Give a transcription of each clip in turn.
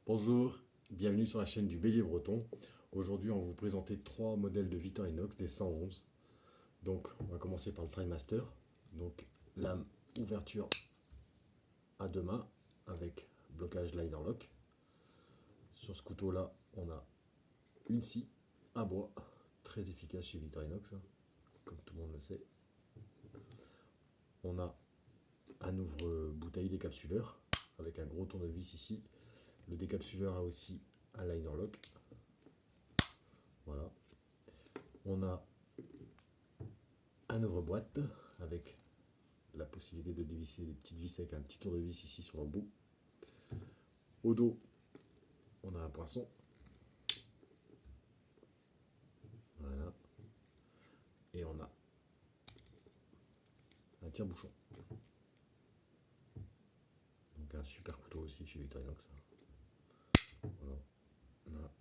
Bonjour, bienvenue sur la chaîne du Bélier Breton. Aujourd'hui, on va vous présenter trois modèles de Victorinox des 111. Donc, on va commencer par le TriMaster. Donc, lame ouverture à deux mains avec blocage liner lock. Sur ce couteau-là, on a une scie à bois, très efficace chez Victorinox, hein, comme tout le monde le sait. On a un ouvre-bouteille décapsuleur avec un gros tournevis ici. Le décapsuleur a aussi un liner lock. Voilà. On a un ouvre-boîte avec la possibilité de dévisser des petites vis avec un petit tournevis ici sur le bout. Au dos, on a un poinçon. Voilà. Et on a un tire-bouchon. Donc un super couteau aussi chez Victorinox. Voilà. Là.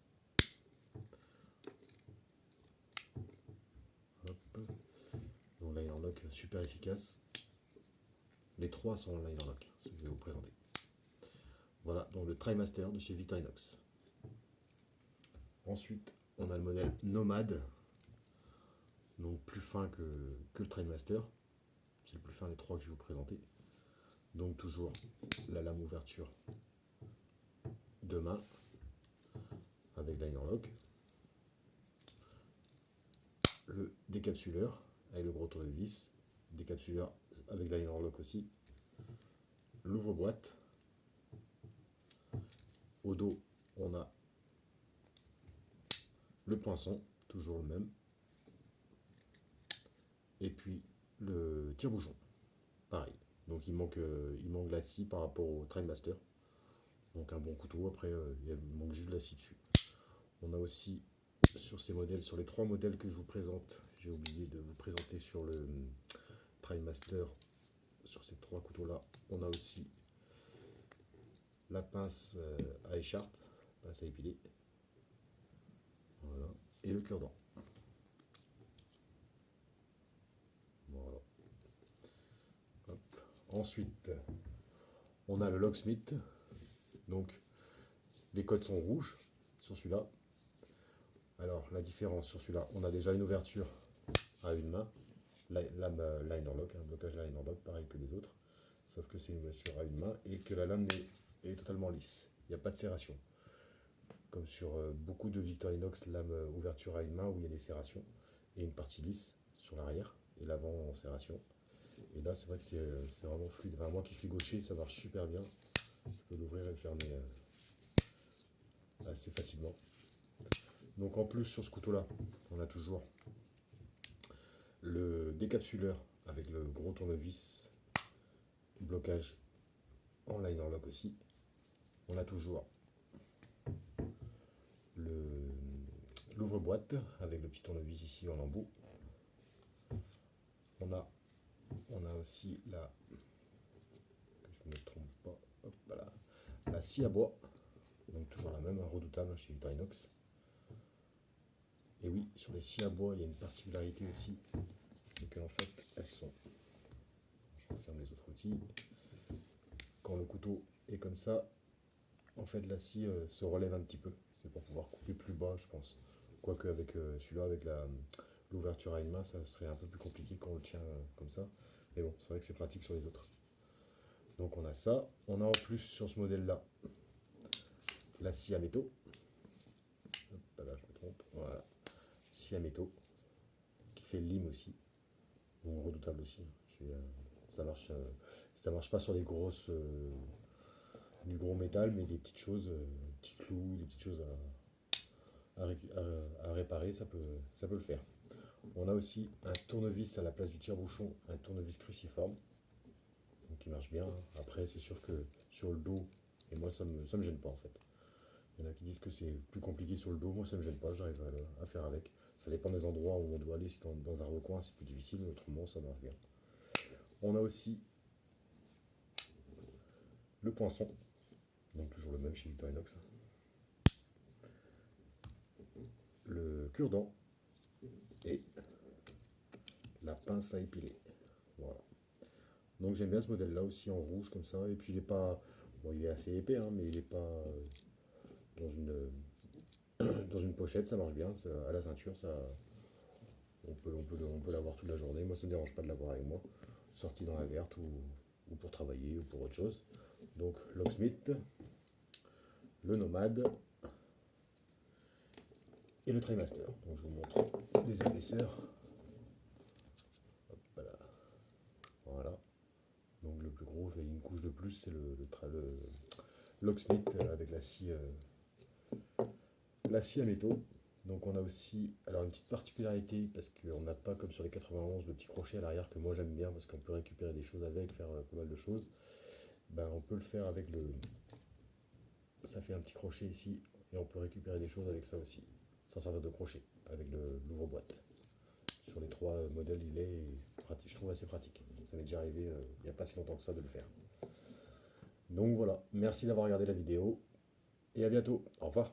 Hop. Donc liner lock super efficace. Les trois sont en liner lock, ce que je vais vous présenter. Voilà, donc le TriMaster de chez Victorinox. Ensuite, on a le modèle Nomade, donc plus fin que le TriMaster. C'est le plus fin des trois que je vais vous présenter. Donc toujours la lame ouverture de main avec liner lock. Le décapsuleur avec le gros tournevis. Décapsuleur avec liner lock aussi. L'ouvre-boîte. Au dos, on a le poinçon, toujours le même. Et puis le tire-bouchon, pareil. Donc il manque la scie par rapport au TriMaster. Donc un bon couteau, après il manque juste la scie dessus. On a aussi sur ces modèles, sur les trois modèles que je vous présente, j'ai oublié de vous présenter sur le TriMaster, sur ces trois couteaux-là, on a aussi la pince à écharpe, pince à épiler, voilà, et le cure-dent. Voilà. Hop. Ensuite, on a le locksmith. Donc, les codes sont rouges sur celui-là. Alors, la différence sur celui-là, on a déjà une ouverture à une main, lame liner lock, un blocage liner lock, pareil que les autres, sauf que c'est une ouverture à une main et que la lame est totalement lisse. Il n'y a pas de serration. Comme sur beaucoup de Victorinox, lame ouverture à une main où il y a des serrations et une partie lisse sur l'arrière et l'avant en serration. Et là, c'est vrai que c'est vraiment fluide. Enfin, moi qui suis gaucher, ça marche super bien. Je peux l'ouvrir et le fermer assez facilement. Donc en plus, sur ce couteau-là, on a toujours le décapsuleur avec le gros tournevis, blocage en liner lock aussi. On a toujours l'ouvre-boîte avec le petit tournevis ici en embout. On a aussi que je ne me trompe pas, hop, voilà, la scie à bois, donc toujours la même, redoutable chez Victorinox. Et oui, sur les scies à bois, il y a une particularité aussi, c'est qu'en fait, elles sont, je referme les autres outils, quand le couteau est comme ça, en fait la scie se relève un petit peu, c'est pour pouvoir couper plus bas, je pense. Quoique avec celui-là, avec l'ouverture à une main, ça serait un peu plus compliqué quand on le tient comme ça. Mais bon, c'est vrai que c'est pratique sur les autres. Donc on a ça. On a en plus sur ce modèle-là la scie à métaux. Hop, là je me trompe. Voilà. Scie à métaux. Qui fait le lime aussi. Donc redoutable aussi. Ça marche pas sur les grosses du gros métal, mais des petites choses, petits clous, des petites choses à réparer, ça peut le faire. On a aussi un tournevis à la place du tire-bouchon, un tournevis cruciforme, donc qui marche bien, hein. Après, c'est sûr que sur le dos, et moi ça me gêne pas en fait. Il y en a qui disent que c'est plus compliqué sur le dos, moi ça me gêne pas, j'arrive à faire avec. Ça dépend des endroits où on doit aller, si dans un recoin c'est plus difficile, mais autrement ça marche bien. On a aussi le poinçon, donc toujours le même chez Victorinox. Le cure-dent et la pince à épiler. Voilà. Donc j'aime bien ce modèle là aussi en rouge comme ça. Et puis il est pas. Bon, il est assez épais, hein, mais il est pas. pochette, ça marche bien. À la ceinture, ça, on peut l'avoir toute la journée. Moi, ça ne me dérange pas de l'avoir avec moi, sorti dans la verte ou pour travailler ou pour autre chose. Donc, Locksmith, le Nomade et le Trimaster. Donc, je vous montre les épaisseurs. Hop, voilà. Donc, le plus gros, il y a une couche de plus, c'est le Locksmith avec la scie à métaux. Donc on a aussi, alors une petite particularité, parce qu'on n'a pas comme sur les 91 le petit crochet à l'arrière que moi j'aime bien, parce qu'on peut récupérer des choses avec, faire pas mal de choses. Ben, on peut le faire avec ça fait un petit crochet ici, et on peut récupérer des choses avec ça aussi, sans servir de crochet, avec l'ouvre-boîte. Sur les trois modèles, il est pratique, je trouve assez pratique. Ça m'est déjà arrivé il n'y a pas si longtemps que ça de le faire. Donc voilà, merci d'avoir regardé la vidéo, et à bientôt, au revoir.